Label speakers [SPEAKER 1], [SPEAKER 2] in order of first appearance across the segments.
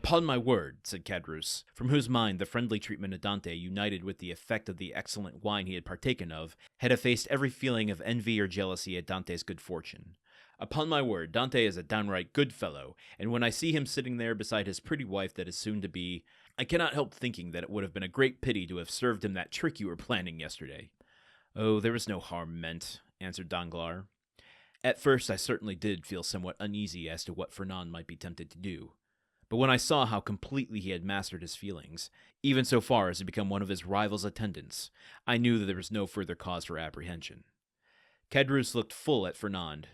[SPEAKER 1] "Upon my word," said Caderousse, from whose mind the friendly treatment of Dante, united with the effect of the excellent wine he had partaken of, had effaced every feeling of envy or jealousy at Dante's good fortune. "Upon my word, Dante is a downright good fellow, and when I see him sitting there beside his pretty wife that is soon to be, I cannot help thinking that it would have been a great pity to have served him that trick you were planning yesterday." "Oh, there was no harm meant," answered Danglars. "At first I certainly did feel somewhat uneasy as to what Fernand might be tempted to do. But when I saw how completely he had mastered his feelings, even so far as to become one of his rival's attendants, I knew that there was no further cause for apprehension." Caderousse looked full at Fernand.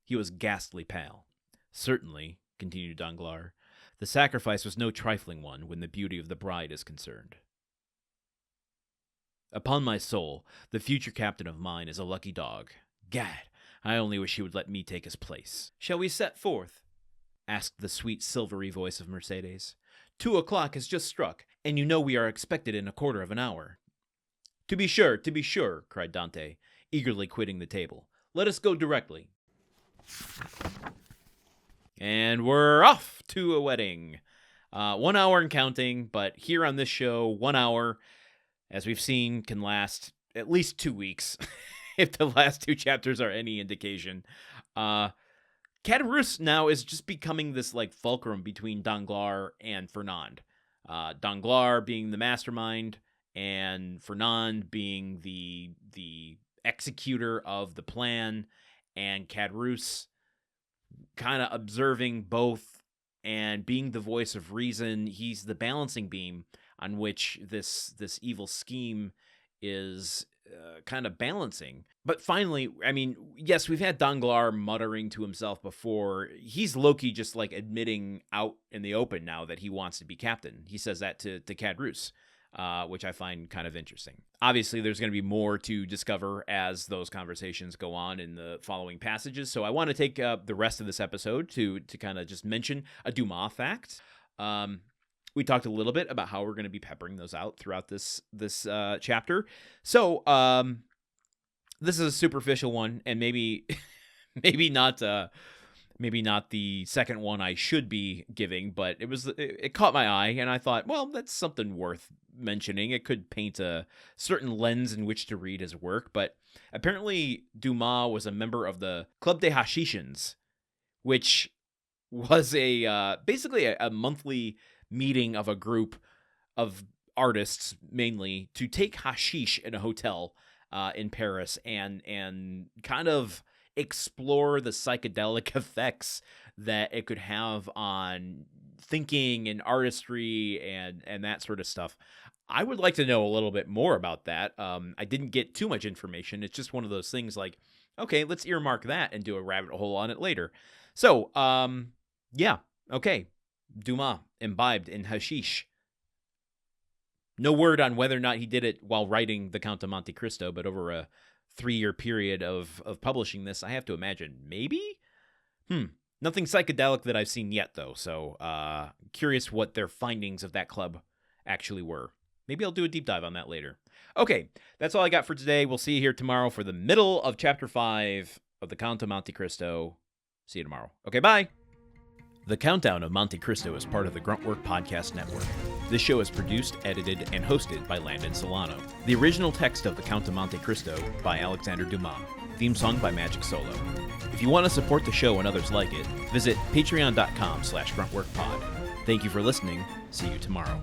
[SPEAKER 1] He was ghastly pale. "Certainly," continued Danglars, "the sacrifice was no trifling one when the beauty of the bride is concerned. Upon my soul, the future captain of mine is a lucky dog. Gad, I only wish he would let me take his place." "Shall we set forth?" asked the sweet silvery voice of Mercédès. 2 o'clock has just struck, and you know we are expected in a quarter of an hour." To be sure," cried Dante, eagerly quitting the table. "Let us go directly." And we're off to a wedding. 1 hour and counting, but here on this show, 1 hour, as we've seen, can last at least 2 weeks, if the last 2 chapters are any indication. Caderousse now is just becoming this like fulcrum between Danglars and Fernand. Danglars being the mastermind, and Fernand being the executor of the plan, and Caderousse kind of observing both and being the voice of reason. He's the balancing beam on which this evil scheme is kind of balancing. But finally, I mean, yes, we've had Danglars muttering to himself before. He's low-key just like admitting out in the open now that he wants to be captain. He says that to Caderousse, which I find kind of interesting. Obviously, there's going to be more to discover as those conversations go on in the following passages. So I want to take the rest of this episode to kind of just mention a Dumas fact. We talked a little bit about how we're going to be peppering those out throughout this chapter. So this is a superficial one, and maybe not the second one I should be giving, but it caught my eye, and I thought, well, that's something worth mentioning. It could paint a certain lens in which to read his work. But apparently Dumas was a member of the Club des Hachishans, which was basically a monthly meeting of a group of artists, mainly, to take hashish in a hotel in Paris and kind of explore the psychedelic effects that it could have on thinking and artistry and that sort of stuff. I would like to know a little bit more about that. I didn't get too much information. It's just one of those things like, okay, let's earmark that and do a rabbit hole on it later. So, yeah, okay. Dumas imbibed in hashish. No word on whether or not he did it while writing The Count of Monte Cristo, but over a 3-year period of publishing this, I have to imagine maybe? Nothing psychedelic that I've seen yet, though, so curious what their findings of that club actually were. Maybe I'll do a deep dive on that later. Okay, that's all I got for today. We'll see you here tomorrow for the middle of Chapter 5 of The Count of Monte Cristo. See you tomorrow. Okay, bye! The Countdown of Monte Cristo is part of the Gruntwork Podcast Network. This show is produced, edited, and hosted by Landon Solano. The original text of The Count of Monte Cristo by Alexander Dumas. Theme song by Magic Solo. If you want to support the show and others like it, visit patreon.com/gruntworkpod. Thank you for listening. See you tomorrow.